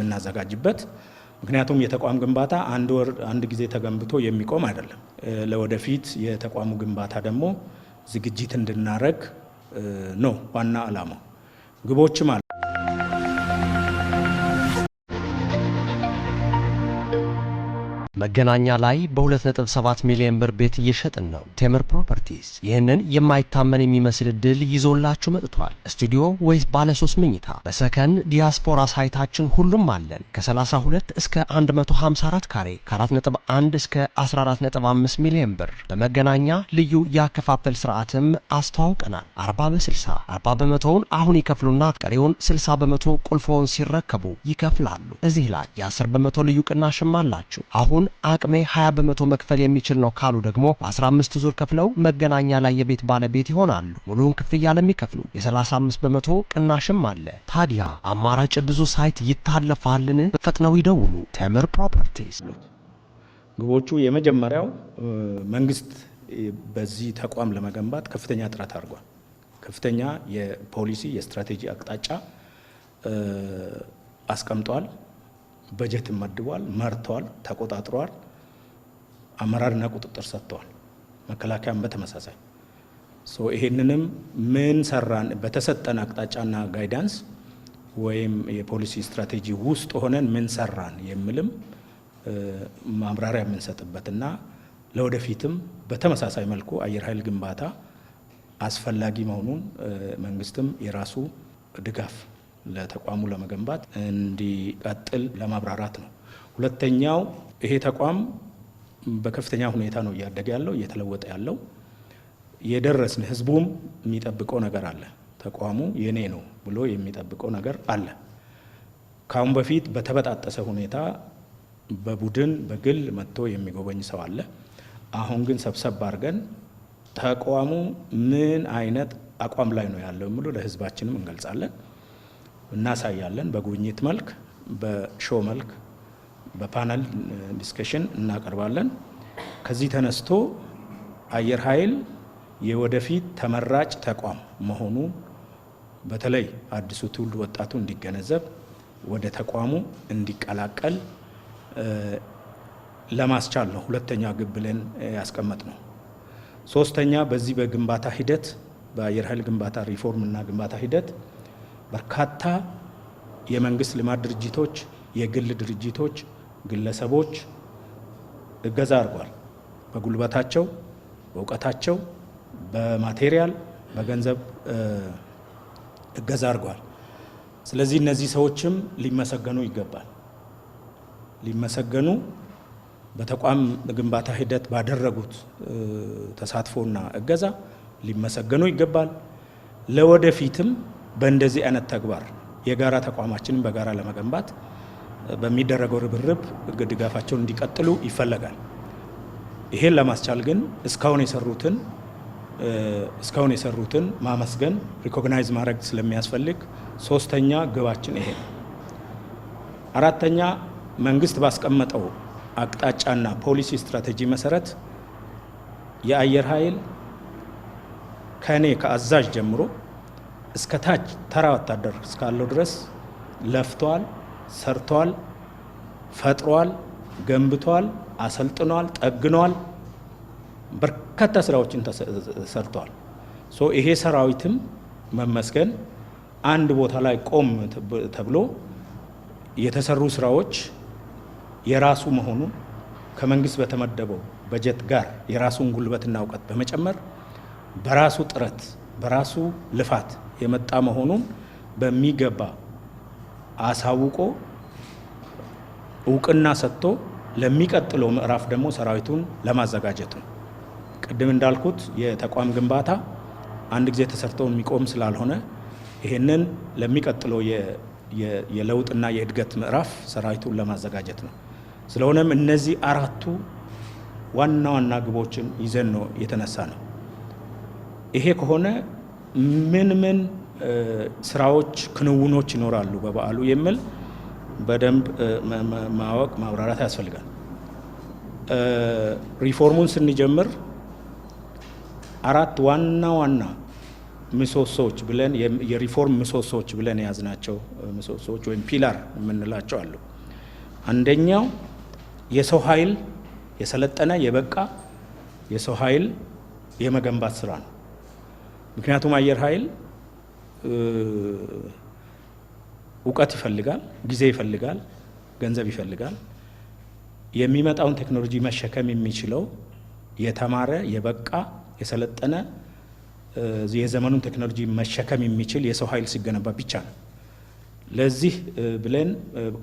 የምናዘጋጅበት ምክንያቱም የተቋም ግንባታ አንድ ጊዜ ተገንብቶ የሚቆም አይደለም ለወደፊት የተቋሙ ግንባታ ደግሞ ዝግጅት እንድናረግ ነው ዋና ዓላማው ግቦችም አሉ መገናኛ ላይ በ2.7 ሚሊዮን ብር ቤት እየሸጥን ነው ቴምር ፕሮፐርቲስ ይህንን የማይታመን የሚመስል ድል ይዞላችሁ መጥቷል ስቱዲዮ ወይስ ባለ 3 መኝታ በሰከን ዲያስፖራ ሳይታችን ሁሉም አለን ከ32 እስከ 154 ካሬ ከ4.1 እስከ 14.5 ሚሊዮን ብር በመገናኛ ልዩ ያከፋፈል ስርዓትም አስተዋውቀናል 40 በ60 40 በመቶውን አሁን ይከፍሉና ቀሪውን 60 በመቶ ቁልፎውን ሲረከቡ ይከፍላሉ እዚህ ላይ የ10 በመቶ ልዩ ቅናሽም አላችሁ አሁን አቅሜ 20 በመቶ መክፈል የሚችል ነው ካሉ ደግሞ 15 ዙር ከፍለው መገናኛ ላይ የቤት ባለቤት ይሆናሉ ሙሉውን ክፍያ ለሚከፍሉ የ35 በመቶ ቅናሽም አለ ታዲያ አማራጭ ብዙ ሳይት ይታለፋልን ፈጥነው ይደውሉ ቴምር ፕሮፐርቲስ ግቦቹ የመጀመሪያው መንግስት በዚህ ተቋም ለመገንባት ከፍተኛ ጥረት አድርጓል ከፍተኛ የፖሊሲ የስትራቴጂ አቅጣጫ አስቀምጧል በጀት መድቧል መርቷል ተቆጣጥሯል አመራርና ቁጥጥር ሰጥቷል መከላከያም በተመሳሳይ ይሄንንም ምን ሰራን በተሰጠን አቅጣጫና ጋይዳንስ ወይም የፖሊሲ ስትራቴጂ ውስጥ ሆነን ምን ሰራን የሚልም ማብራሪያ የምንሰጥበትና ለወደፊትም በተመሳሳይ መልኩ አየር ኃይል ግንባታ አስፈላጊ መሆኑን መንግስትም የራሱ ድጋፍ ለተቋሙ ለመገንባት እንዲቀጥል ለማብራራት ነው ሁለተኛው ይሄ ተቋም በከፍተኛ ሁኔታ ነው ያደገ ያለው እየተለወጠ ያለው የደረስን ህዝቡም የሚጠብቀው ነገር አለ ተቋሙ የኔ ነው ብሎ የሚጠብቀው ነገር አለ ካሁን በፊት በተበጣጠሰ ሁኔታ በቡድን በግል መጥቶ የሚጎበኝ ሰው አለ አሁን ግን ሰብሰብ አድርገን ተቋሙ ምን አይነት አቋም ላይ ነው ያለው ብሎ ለህዝባችንም እንገልጻለን እናሳያለን በጉብኝት መልክ በሾው መልክ በፓነል ዲስከሽን እናቀርባለን ከዚህ ተነስቶ አየር ኃይል የወደፊት ተመራጭ ተቋም መሆኑ በተለይ አዲሱ ትውልድ ወጣቱ እንዲገነዘብ ወደ ተቋሙ እንዲቀላቀል ለማስቻል ነው ሁለተኛ ግብ ብለን ያስቀመጥነው ሶስተኛ በዚህ በግንባታ ሂደት በአየር ኃይል ግንባታ ሪፎርም እና ግንባታ ሂደት በርካታ የመንግስት ልማት ድርጅቶች የግል ድርጅቶች ግለሰቦች እገዛ አድርጓል በጉልበታቸው በእውቀታቸው በማቴሪያል በገንዘብ እገዛ አድርጓል ስለዚህ እነዚህ ሰዎችም ሊመሰገኑ ይገባል ሊመሰገኑ በተቋም ግንባታ ሂደት ባደረጉት ተሳትፎና እገዛ ሊመሰገኑ ይገባል ለወደፊትም በእንደዚህ አይነት ተግባር የጋራ ተቋማችንን በጋራ ለመገንባት በሚደረገው ርብርብ ድጋፋቸውን እንዲቀጥሉ ይፈለጋል ይሄን ለማስቻል ግን እስካሁን የሰሩትን ማመስገን ሪኮግናይዝ ማድረግ ስለሚያስፈልግ ሶስተኛ ግባችን ይሄ አራተኛ መንግስት ባስቀመጠው አቅጣጫና ፖሊሲ ስትራቴጂ መሰረት የአየር ኃይል ከኔ ከአዛዥ ጀምሮ እስከ ታች ተራ ወታደር እስካለው ድረስ ለፍቷል ሰርቷል ፈጥሯል ገንብቷል አሰልጥኗል ጠግኗል በርካታ ስራዎችን ተሰርቷል ይሄ ሰራዊትም መመስገን አንድ ቦታ ላይ ቆም ተብሎ የተሰሩ ስራዎች የራሱ መሆኑ ከመንግስት በተመደበው በጀት ጋር የራሱን ጉልበትና እውቀት በመጨመር በራሱ ጥረት በራሱ ልፋት የመጣ መሆኑን በሚገባ አሳውቆ እውቅና ሰጥቶ ለሚቀጥለው ምዕራፍ ደግሞ ሰራዊቱን ለማዘጋጀት ነው ቅድም እንዳልኩት የተቋም ግንባታ አንድ ጊዜ ተሰርቶ የሚቆም ስላልሆነ ይሄንን ለሚቀጥለው የለውጥና የእድገት ምዕራፍ ሰራዊቱን ለማዘጋጀት ነው ስለሆነም እነዚህ አራቱ ዋና ዋና ግቦችን ይዘን ነው የተነሳ ነው ይሄ ከሆነ ምን ስራዎች ክንውኖች ይኖራሉ በበዓሉ የሚል በደንብ ማወቅ ማብራራት ያስፈልጋል ሪፎርሙን ስንጀምር አራት ዋና ምሰሶዎች ብለን የሪፎርም ምሰሶዎች ብለን የያዝናቸው ምሰሶዎች ወይም ፒላር የምንላቸው አሉ። አንደኛው የሰው ኃይል የሰለጠነ የበቃ የሰው ኃይል የመገንባት ስራ ነው። ምክንያቱም አየር ኃይል እውቀት ይፈልጋል፣ ጊዜ ይፈልጋል፣ ገንዘብ ይፈልጋል። የሚመጣውን ቴክኖሎጂ መሸከም የሚችለው የተማረ የበቃ የሰለጠነ የዘመኑን ቴክኖሎጂ መሸከም የሚችል የሰው ኃይል ሲገነባ ብቻ ነው። ለዚህ ብለን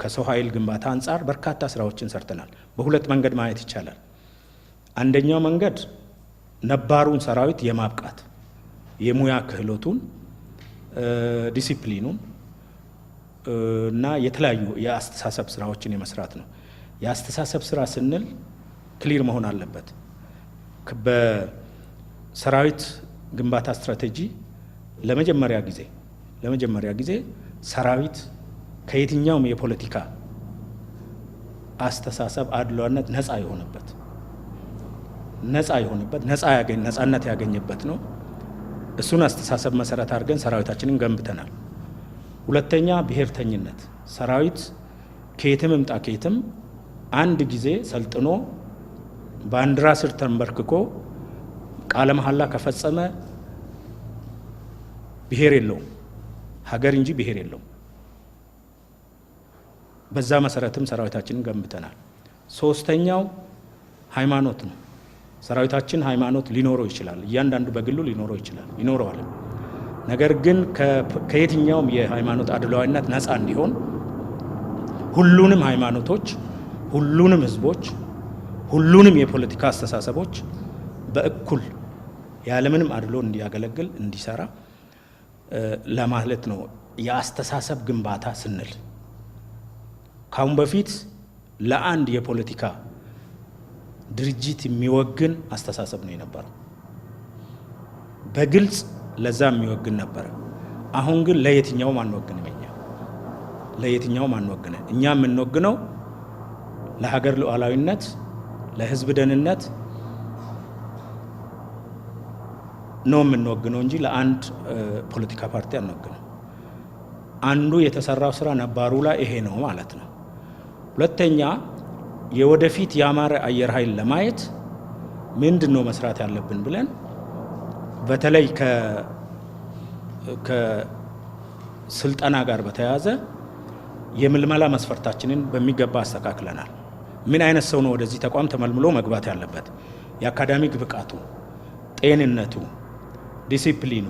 ከሰው ኃይል ግንባታ አንጻር በርካታ ስራዎችን ሰርተናል። በሁለት መንገድ ማየት ይቻላል። አንደኛው መንገድ ነባሩን ሰራዊት የማብቃት የሙያ ክህሎቱን፣ ዲሲፕሊኑን እና የተለያዩ የአስተሳሰብ ስራዎችን የመስራት ነው። የአስተሳሰብ ስራ ስንል ክሊር መሆን አለበት። በሰራዊት ግንባታ ስትራቴጂ ለመጀመሪያ ጊዜ ሰራዊት ከየትኛውም የፖለቲካ አስተሳሰብ አድሏነት ነፃነት ያገኘበት ነው። እሱን አስተሳሰብ መሰረት አድርገን ሰራዊታችንን ገንብተናል። ሁለተኛ ብሔርተኝነት፣ ሰራዊት ከየትም እምጣ ከየትም አንድ ጊዜ ሰልጥኖ ባንዲራ ስር ተንበርክኮ ቃለ መሐላ ከፈጸመ ብሔር የለውም፣ ሀገር እንጂ ብሔር የለውም። በዛ መሰረትም ሰራዊታችንን ገንብተናል። ሶስተኛው ሃይማኖት ነው። ሰራዊታችን ሃይማኖት ሊኖረው ይችላል፣ እያንዳንዱ በግሉ ሊኖረው ይችላል፣ ይኖረዋል። ነገር ግን ከየትኛውም የሃይማኖት አድሏዊነት ነፃ እንዲሆን ሁሉንም ሃይማኖቶች፣ ሁሉንም ህዝቦች፣ ሁሉንም የፖለቲካ አስተሳሰቦች በእኩል ያለምንም አድሎ እንዲያገለግል እንዲሰራ ለማለት ነው። የአስተሳሰብ ግንባታ ስንል ካሁን በፊት ለአንድ የፖለቲካ ድርጅት የሚወግን አስተሳሰብ ነው የነበረው፣ በግልጽ ለዛ የሚወግን ነበረ። አሁን ግን ለየትኛውም አንወግንም። እኛ የምንወግነው ለሀገር ሉዓላዊነት፣ ለህዝብ ደህንነት ነው የምንወግነው እንጂ ለአንድ ፖለቲካ ፓርቲ አንወግነው። አንዱ የተሰራው ስራ ነባሩ ላይ ይሄ ነው ማለት ነው። ሁለተኛ የወደፊት ያማረ አየር ኃይል ለማየት ምንድን ነው መስራት ያለብን ብለን በተለይ ከስልጠና ጋር በተያያዘ የምልመላ መስፈርታችንን በሚገባ አስተካክለናል። ምን አይነት ሰው ነው ወደዚህ ተቋም ተመልምሎ መግባት ያለበት? የአካዳሚክ ብቃቱ፣ ጤንነቱ፣ ዲሲፕሊኑ፣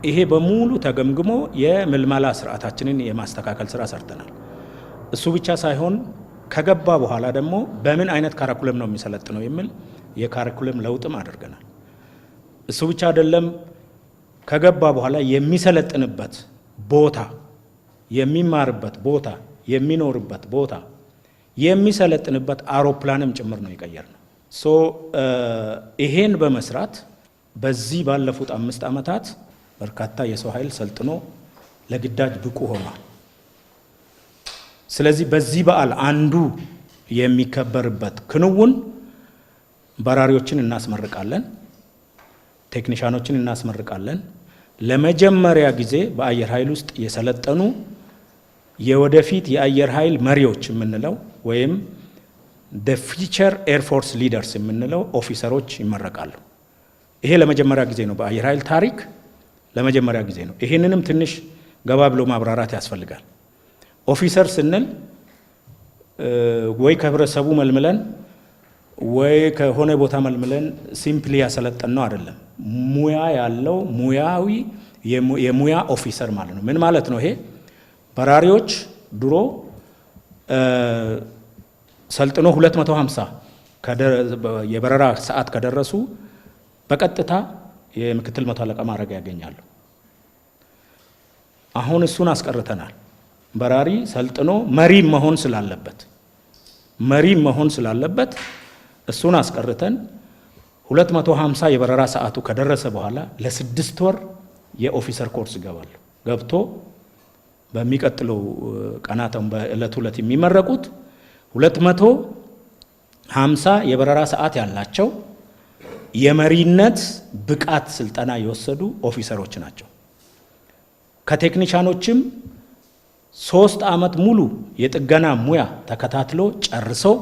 ይሄ በሙሉ ተገምግሞ የምልመላ ስርዓታችንን የማስተካከል ስራ ሰርተናል። እሱ ብቻ ሳይሆን ከገባ በኋላ ደግሞ በምን አይነት ካሪኩለም ነው የሚሰለጥነው የሚል የካሪኩለም ለውጥም አድርገናል። እሱ ብቻ አይደለም፣ ከገባ በኋላ የሚሰለጥንበት ቦታ፣ የሚማርበት ቦታ፣ የሚኖርበት ቦታ፣ የሚሰለጥንበት አውሮፕላንም ጭምር ነው የቀየርነው። ይሄን በመስራት በዚህ ባለፉት 5 ዓመታት በርካታ የሰው ኃይል ሰልጥኖ ለግዳጅ ብቁ ሆኗል። ስለዚህ በዚህ በዓል አንዱ የሚከበርበት ክንውን በራሪዎችን እናስመርቃለን፣ ቴክኒሻኖችን እናስመርቃለን። ለመጀመሪያ ጊዜ በአየር ኃይል ውስጥ የሰለጠኑ የወደፊት የአየር ኃይል መሪዎች የምንለው ወይም the future air force leaders የምንለው ኦፊሰሮች ይመረቃሉ። ይሄ ለመጀመሪያ ጊዜ ነው በአየር ኃይል ታሪክ፣ ለመጀመሪያ ጊዜ ነው። ይሄንንም ትንሽ ገባ ብሎ ማብራራት ያስፈልጋል። ኦፊሰር ስንል ወይ ከህብረተሰቡ መልምለን ወይ ከሆነ ቦታ መልምለን ሲምፕሊ ያሰለጠን ነው አይደለም። ሙያ ያለው ሙያዊ የሙያ ኦፊሰር ማለት ነው። ምን ማለት ነው ይሄ? በራሪዎች ድሮ ሰልጥኖ 250 የበረራ ሰዓት ከደረሱ በቀጥታ የምክትል መቶ አለቃ ማዕረግ ያገኛሉ። አሁን እሱን አስቀርተናል። በራሪ ሰልጥኖ መሪ መሆን ስላለበት እሱን አስቀርተን 250 የበረራ ሰዓቱ ከደረሰ በኋላ ለ6 ወር የኦፊሰር ኮርስ ይገባሉ። ገብቶ በሚቀጥለው ቀናተም በእለት ሁለት የሚመረቁት 250 የበረራ ሰዓት ያላቸው የመሪነት ብቃት ስልጠና የወሰዱ ኦፊሰሮች ናቸው። ከቴክኒሻኖችም 3 ዓመት ሙሉ የጥገና ሙያ ተከታትሎ ጨርሰው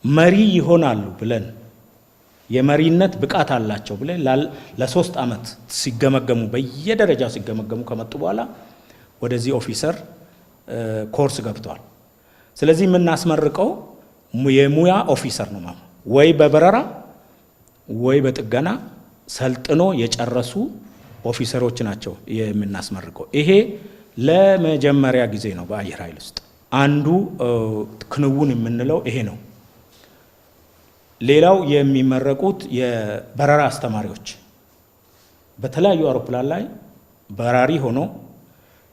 መሪ ይሆናሉ ብለን የመሪነት ብቃት አላቸው ብለን ለ3 ዓመት ሲገመገሙ በየደረጃው ሲገመገሙ ከመጡ በኋላ ወደዚህ ኦፊሰር ኮርስ ገብተዋል። ስለዚህ የምናስመርቀው የሙያ ኦፊሰር ነው ማለት ወይ በበረራ ወይ በጥገና ሰልጥኖ የጨረሱ ኦፊሰሮች ናቸው የምናስመርቀው። ይሄ ለመጀመሪያ ጊዜ ነው በአየር ኃይል ውስጥ አንዱ ክንውን የምንለው ይሄ ነው። ሌላው የሚመረቁት የበረራ አስተማሪዎች በተለያዩ አውሮፕላን ላይ በራሪ ሆኖ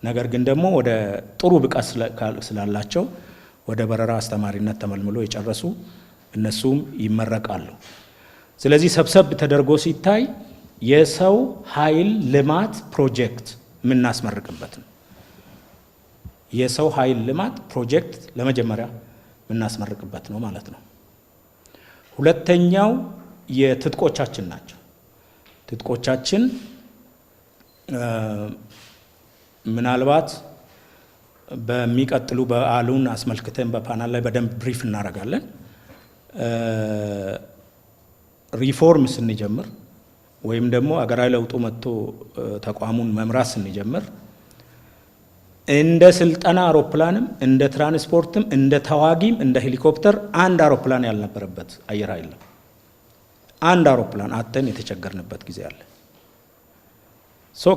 ነገር ግን ደግሞ ወደ ጥሩ ብቃት ስላላቸው ወደ በረራ አስተማሪነት ተመልምሎ የጨረሱ እነሱም ይመረቃሉ። ስለዚህ ሰብሰብ ተደርጎ ሲታይ የሰው ኃይል ልማት ፕሮጀክት የምናስመርቅበት ነው። የሰው ኃይል ልማት ፕሮጀክት ለመጀመሪያ የምናስመርቅበት ነው ማለት ነው። ሁለተኛው የትጥቆቻችን ናቸው። ትጥቆቻችን ምናልባት በሚቀጥሉ በዓሉን አስመልክተን በፓናል ላይ በደንብ ብሪፍ እናደርጋለን። ሪፎርም ስንጀምር ወይም ደግሞ አገራዊ ለውጡ መጥቶ ተቋሙን መምራት ስንጀምር እንደ ስልጠና አውሮፕላንም እንደ ትራንስፖርትም እንደ ተዋጊም እንደ ሄሊኮፕተር አንድ አውሮፕላን ያልነበረበት አየር ኃይል ነው። አንድ አውሮፕላን አተን የተቸገርንበት ጊዜ አለ።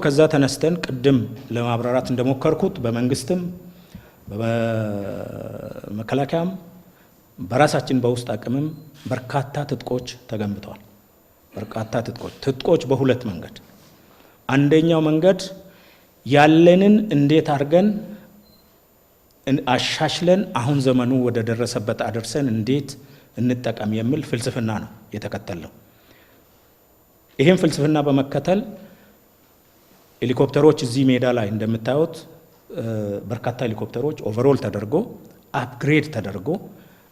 ከዛ ተነስተን ቅድም ለማብራራት እንደሞከርኩት በመንግስትም በመከላከያም በራሳችን በውስጥ አቅምም በርካታ ትጥቆች ተገንብተዋል። በርካታ ትጥቆች በሁለት መንገድ፣ አንደኛው መንገድ ያለንን እንዴት አድርገን አሻሽለን አሁን ዘመኑ ወደ ደረሰበት አደርሰን እንዴት እንጠቀም የሚል ፍልስፍና ነው የተከተለው። ይህም ፍልስፍና በመከተል ሄሊኮፕተሮች እዚህ ሜዳ ላይ እንደምታዩት በርካታ ሄሊኮፕተሮች ኦቨርኦል ተደርጎ አፕግሬድ ተደርጎ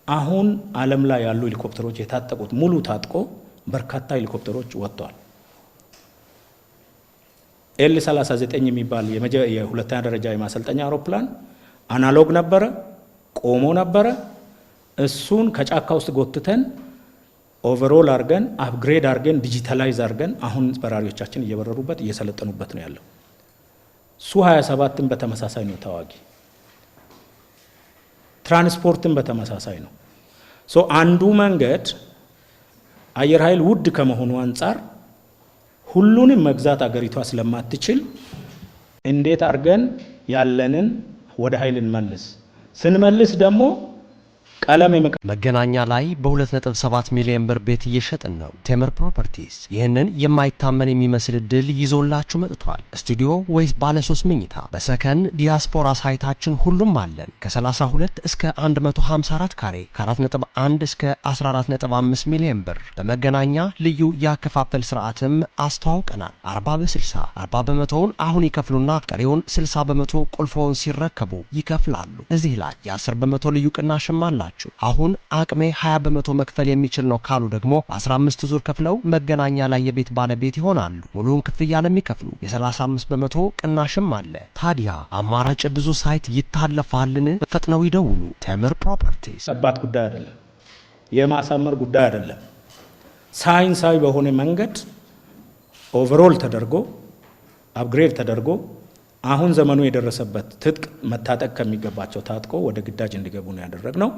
አሁን ዓለም ላይ ያሉ ሄሊኮፕተሮች የታጠቁት ሙሉ ታጥቆ በርካታ ሄሊኮፕተሮች ወጥተዋል። ኤል39 የሚባል የሁለተኛ ደረጃ የማሰልጠኛ አውሮፕላን አናሎግ ነበረ፣ ቆሞ ነበረ። እሱን ከጫካ ውስጥ ጎትተን ኦቨርኦል አድርገን አፕግሬድ አድርገን ዲጂታላይዝ አድርገን አሁን በራሪዎቻችን እየበረሩበት እየሰለጠኑበት ነው ያለው። ሱ-27ን በተመሳሳይ ነው ተዋጊ፣ ትራንስፖርትን በተመሳሳይ ነው። አንዱ መንገድ አየር ኃይል ውድ ከመሆኑ አንጻር ሁሉንም መግዛት አገሪቷ ስለማትችል እንዴት አድርገን ያለንን ወደ ኃይል እንመልስ፣ ስንመልስ ደግሞ ቀለም መገናኛ ላይ በ2.7 ሚሊዮን ብር ቤት እየሸጥን ነው። ቴምር ፕሮፐርቲስ ይህንን የማይታመን የሚመስል እድል ይዞላችሁ መጥቷል። ስቱዲዮ ወይስ ባለ 3 መኝታ? በሰከን ዲያስፖራ ሳይታችን ሁሉም አለን። ከ32 እስከ 154 ካሬ፣ ከ4.1 እስከ 14.5 ሚሊዮን ብር። በመገናኛ ልዩ ያከፋፈል ስርዓትም አስተዋውቀናል። 40 በ60 40 በመቶውን አሁን ይከፍሉና ቀሪውን 60 በመቶ ቁልፎውን ሲረከቡ ይከፍላሉ። እዚህ ላይ የ10 በመቶ ልዩ ቅናሽም አላችሁ። አሁን አቅሜ 20 በመቶ መክፈል የሚችል ነው ካሉ ደግሞ 15 ዙር ከፍለው መገናኛ ላይ የቤት ባለቤት ይሆናሉ። ሙሉውን ክፍያ ለሚከፍሉ የ35 በመቶ ቅናሽም አለ። ታዲያ አማራጭ ብዙ ሳይት ይታለፋልን? ፈጥነው ይደውሉ። ቴምር ፕሮፐርቲስ ሰባት ጉዳይ አይደለም፣ የማሳመር ጉዳይ አይደለም። ሳይንሳዊ በሆነ መንገድ ኦቨርኦል ተደርጎ አፕግሬድ ተደርጎ አሁን ዘመኑ የደረሰበት ትጥቅ መታጠቅ ከሚገባቸው ታጥቆ ወደ ግዳጅ እንዲገቡ ነው ያደረግነው።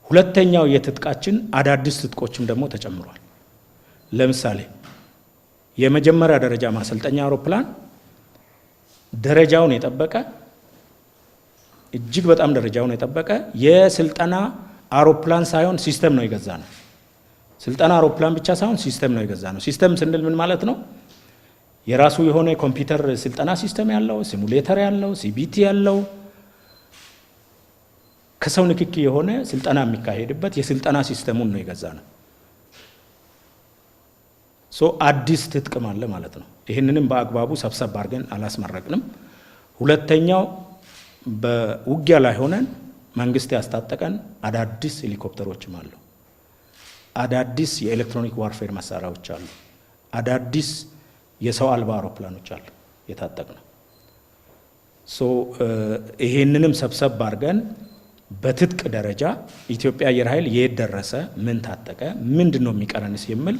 ሁለተኛው የትጥቃችን አዳዲስ ትጥቆችም ደግሞ ተጨምሯል። ለምሳሌ የመጀመሪያ ደረጃ ማሰልጠኛ አውሮፕላን ደረጃውን የጠበቀ እጅግ በጣም ደረጃውን የጠበቀ የስልጠና አውሮፕላን ሳይሆን ሲስተም ነው የገዛ ነው። ስልጠና አውሮፕላን ብቻ ሳይሆን ሲስተም ነው የገዛ ነው። ሲስተም ስንል ምን ማለት ነው? የራሱ የሆነ ኮምፒውተር ስልጠና ሲስተም ያለው፣ ሲሙሌተር ያለው፣ ሲቢቲ ያለው ከሰው ንክኪ የሆነ ስልጠና የሚካሄድበት የስልጠና ሲስተሙን ነው የገዛ ነው። አዲስ ትጥቅም አለ ማለት ነው። ይህንንም በአግባቡ ሰብሰብ አድርገን አላስመረቅንም። ሁለተኛው በውጊያ ላይ ሆነን መንግስት ያስታጠቀን አዳዲስ ሄሊኮፕተሮችም አሉ። አዳዲስ የኤሌክትሮኒክ ዋርፌር መሳሪያዎች አሉ። አዳዲስ የሰው አልባ አውሮፕላኖች አሉ የታጠቅነው። ይሄንንም ሰብሰብ አድርገን በትጥቅ ደረጃ ኢትዮጵያ አየር ኃይል የት ደረሰ፣ ምን ታጠቀ፣ ምንድነው የሚቀረንስ የሚል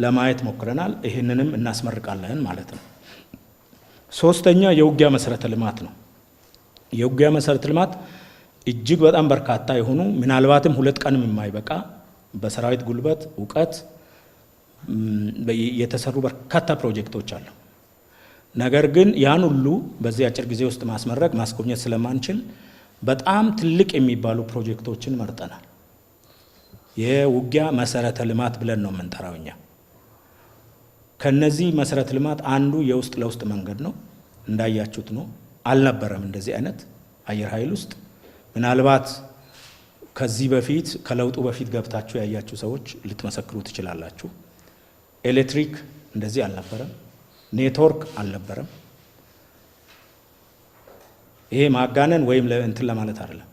ለማየት ሞክረናል። ይሄንንም እናስመርቃለን ማለት ነው። ሶስተኛ የውጊያ መሰረተ ልማት ነው። የውጊያ መሰረተ ልማት እጅግ በጣም በርካታ የሆኑ ምናልባትም 2 ቀንም የማይበቃ በሰራዊት ጉልበት እውቀት የተሰሩ በርካታ ፕሮጀክቶች አሉ። ነገር ግን ያን ሁሉ በዚህ አጭር ጊዜ ውስጥ ማስመረቅ ማስጎብኘት ስለማንችል በጣም ትልቅ የሚባሉ ፕሮጀክቶችን መርጠናል። የውጊያ መሰረተ ልማት ብለን ነው የምንጠራው እኛ። ከነዚህ መሰረተ ልማት አንዱ የውስጥ ለውስጥ መንገድ ነው። እንዳያችሁት ነው፣ አልነበረም እንደዚህ አይነት አየር ኃይል ውስጥ። ምናልባት ከዚህ በፊት ከለውጡ በፊት ገብታችሁ ያያችሁ ሰዎች ልትመሰክሩ ትችላላችሁ። ኤሌክትሪክ እንደዚህ አልነበረም፣ ኔትወርክ አልነበረም። ይሄ ማጋነን ወይም እንትን ለማለት አይደለም።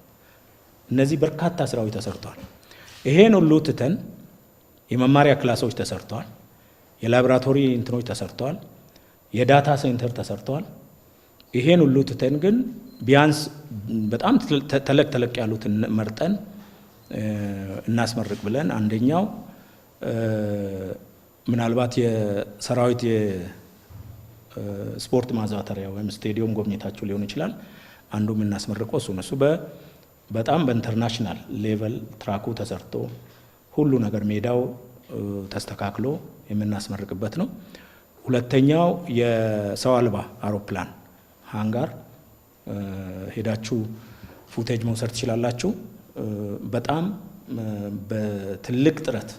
እነዚህ በርካታ ስራዎች ተሰርተዋል። ይሄን ሁሉ ትተን የመማሪያ ክላሶች ተሰርተዋል፣ የላቦራቶሪ እንትኖች ተሰርተዋል፣ የዳታ ሴንተር ተሰርተዋል። ይሄን ሁሉ ትተን ግን ቢያንስ በጣም ተለቅ ያሉትን መርጠን እናስመርቅ ብለን አንደኛው ምናልባት የሰራዊት የስፖርት ማዘውተሪያ ወይም ስቴዲየም ጎብኝታችሁ ሊሆን ይችላል። አንዱ የምናስመርቀው እሱ በጣም በኢንተርናሽናል ሌቨል ትራኩ ተሰርቶ ሁሉ ነገር ሜዳው ተስተካክሎ የምናስመርቅበት ነው። ሁለተኛው የሰው አልባ አውሮፕላን ሃንጋር ሄዳችሁ ፉቴጅ መውሰድ ትችላላችሁ። በጣም በትልቅ ጥረት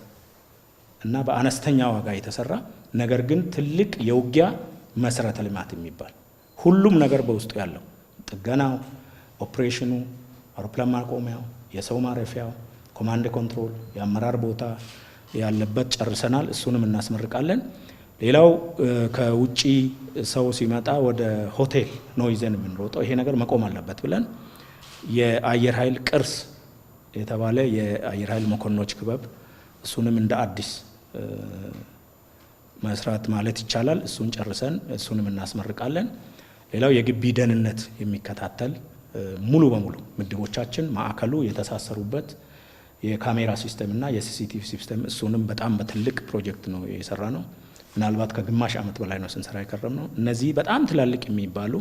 እና በአነስተኛ ዋጋ የተሰራ ነገር ግን ትልቅ የውጊያ መሰረተ ልማት የሚባል ሁሉም ነገር በውስጡ ያለው ጥገናው፣ ኦፕሬሽኑ፣ አውሮፕላን ማቆሚያው፣ የሰው ማረፊያው፣ ኮማንድ ኮንትሮል፣ የአመራር ቦታ ያለበት ጨርሰናል። እሱንም እናስመርቃለን። ሌላው ከውጪ ሰው ሲመጣ ወደ ሆቴል ነው ይዘን የምንሮጠው። ይሄ ነገር መቆም አለበት ብለን የአየር ኃይል ቅርስ የተባለ የአየር ኃይል መኮንኖች ክበብ እሱንም እንደ አዲስ መስራት ማለት ይቻላል። እሱን ጨርሰን እሱንም እናስመርቃለን። ሌላው የግቢ ደህንነት የሚከታተል ሙሉ በሙሉ ምድቦቻችን ማዕከሉ የተሳሰሩበት የካሜራ ሲስተም እና የሲሲቲቪ ሲስተም እሱንም በጣም በትልቅ ፕሮጀክት ነው የሰራ ነው። ምናልባት ከግማሽ ዓመት በላይ ነው ስንሰራ የከረም ነው። እነዚህ በጣም ትላልቅ የሚባሉ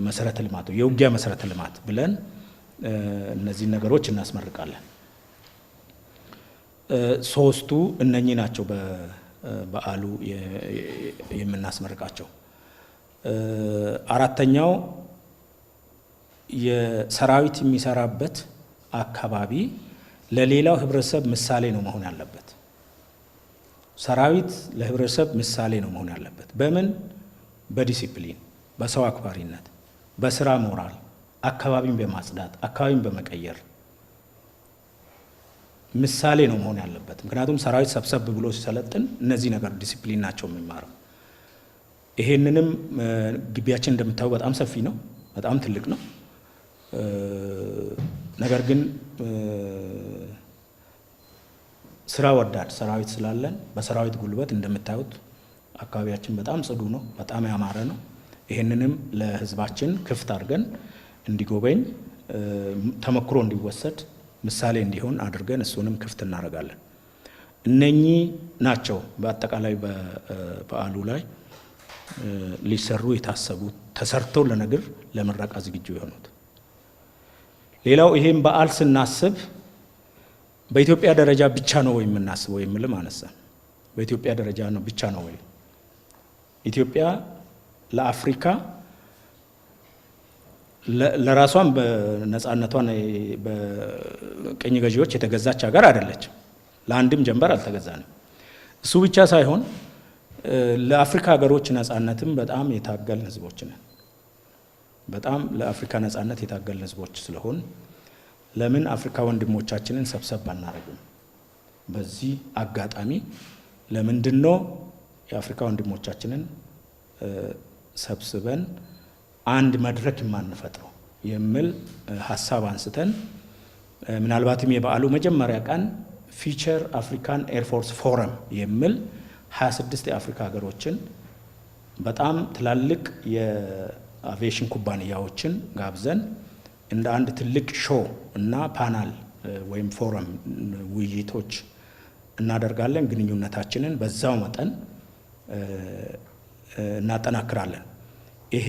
መሰረተ ልማት የውጊያ መሰረተ ልማት ብለን እነዚህ ነገሮች እናስመርቃለን። ሶስቱ እነኚህ ናቸው በበዓሉ የምናስመርቃቸው። አራተኛው የሰራዊት የሚሰራበት አካባቢ ለሌላው ህብረተሰብ ምሳሌ ነው መሆን ያለበት። ሰራዊት ለህብረተሰብ ምሳሌ ነው መሆን ያለበት። በምን? በዲሲፕሊን፣ በሰው አክባሪነት፣ በስራ ሞራል፣ አካባቢን በማጽዳት አካባቢን በመቀየር ምሳሌ ነው መሆን ያለበት። ምክንያቱም ሰራዊት ሰብሰብ ብሎ ሲሰለጥን እነዚህ ነገር ዲሲፕሊን ናቸው የሚማረው። ይሄንንም ግቢያችን እንደምታዩ በጣም ሰፊ ነው፣ በጣም ትልቅ ነው። ነገር ግን ስራ ወዳድ ሰራዊት ስላለን በሰራዊት ጉልበት እንደምታዩት አካባቢያችን በጣም ጽዱ ነው፣ በጣም ያማረ ነው። ይሄንንም ለህዝባችን ክፍት አድርገን እንዲጎበኝ ተመክሮ እንዲወሰድ ምሳሌ እንዲሆን አድርገን እሱንም ክፍት እናደርጋለን። እነኚህ ናቸው በአጠቃላይ በበዓሉ ላይ ሊሰሩ የታሰቡት ተሰርተው ለነገር ለምረቃ ዝግጁ የሆኑት። ሌላው ይሄን በዓል ስናስብ በኢትዮጵያ ደረጃ ብቻ ነው ወይ የምናስበው የሚልም አነሳ። በኢትዮጵያ ደረጃ ነው ብቻ ነው ወይ? ኢትዮጵያ ለአፍሪካ ለራሷን በነጻነቷን በቅኝ ገዢዎች የተገዛች ሀገር አይደለችም። ለአንድም ጀንበር አልተገዛንም። እሱ ብቻ ሳይሆን ለአፍሪካ ሀገሮች ነጻነትም በጣም የታገልን ህዝቦች ነን። በጣም ለአፍሪካ ነጻነት የታገልን ህዝቦች ስለሆን ለምን አፍሪካ ወንድሞቻችንን ሰብሰብ አናደርግም? በዚህ አጋጣሚ ለምንድነው የአፍሪካ ወንድሞቻችንን ሰብስበን አንድ መድረክ የማንፈጥረው የሚል ሀሳብ አንስተን ምናልባትም የበዓሉ መጀመሪያ ቀን ፊቸር አፍሪካን ኤርፎርስ ፎረም የሚል 26 የአፍሪካ ሀገሮችን በጣም ትላልቅ የአቪዬሽን ኩባንያዎችን ጋብዘን እንደ አንድ ትልቅ ሾው እና ፓናል ወይም ፎረም ውይይቶች እናደርጋለን። ግንኙነታችንን በዛው መጠን እናጠናክራለን። ይሄ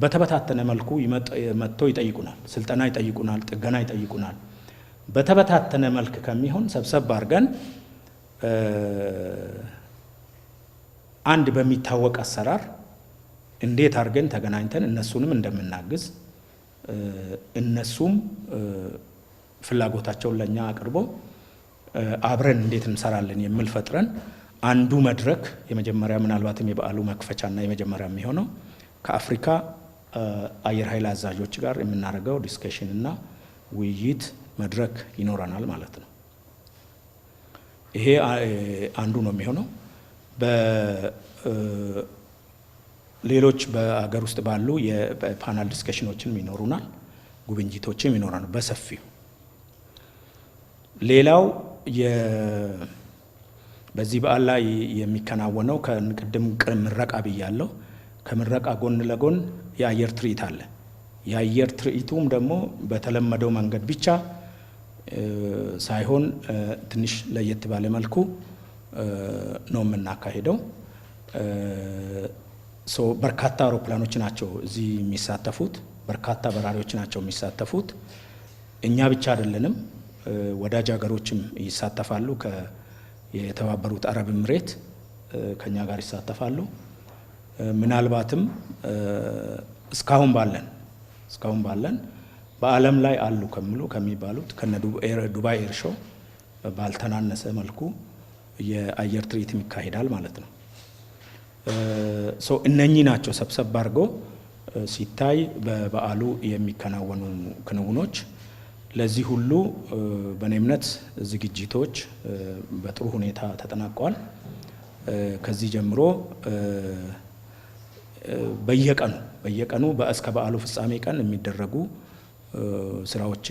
በተበታተነ መልኩ መጥተው ይጠይቁናል፣ ስልጠና ይጠይቁናል፣ ጥገና ይጠይቁናል። በተበታተነ መልክ ከሚሆን ሰብሰብ አድርገን አንድ በሚታወቅ አሰራር እንዴት አድርገን ተገናኝተን እነሱንም እንደምናግዝ እነሱም ፍላጎታቸውን ለኛ አቅርቦ አብረን እንዴት እንሰራለን የሚል ፈጥረን አንዱ መድረክ የመጀመሪያ ምናልባትም የበዓሉ መክፈቻና የመጀመሪያ የሚሆነው ከአፍሪካ አየር ኃይል አዛዦች ጋር የምናደርገው ዲስከሽን እና ውይይት መድረክ ይኖረናል ማለት ነው። ይሄ አንዱ ነው የሚሆነው። ሌሎች በአገር ውስጥ ባሉ የፓናል ዲስከሽኖችንም ይኖሩናል፣ ጉብኝቶችም ይኖራሉ በሰፊው። ሌላው በዚህ በዓል ላይ የሚከናወነው ከቅድም ምረቃ ብያለሁ። ከምረቃ ጎን ለጎን የአየር ትርኢት አለ። የአየር ትርኢቱም ደግሞ በተለመደው መንገድ ብቻ ሳይሆን ትንሽ ለየት ባለ መልኩ ነው የምናካሄደው። በርካታ አውሮፕላኖች ናቸው እዚህ የሚሳተፉት፣ በርካታ በራሪዎች ናቸው የሚሳተፉት። እኛ ብቻ አይደለንም፣ ወዳጅ ሀገሮችም ይሳተፋሉ። የተባበሩት አረብ ኤምሬት ከኛ ጋር ይሳተፋሉ። ምናልባትም እስካሁን ባለን በዓለም ላይ አሉ ከሚባሉት ከነ ዱባይ ኤር ሾው ባልተናነሰ መልኩ የአየር ትርኢትም ይካሄዳል ማለት ነው። እነኚህ ናቸው ሰብሰብ አድርጎ ሲታይ በበዓሉ የሚከናወኑ ክንውኖች። ለዚህ ሁሉ በእኔ እምነት ዝግጅቶች በጥሩ ሁኔታ ተጠናቀዋል። ከዚህ ጀምሮ በየቀኑ እስከ በዓሉ ፍጻሜ ቀን የሚደረጉ ስራዎች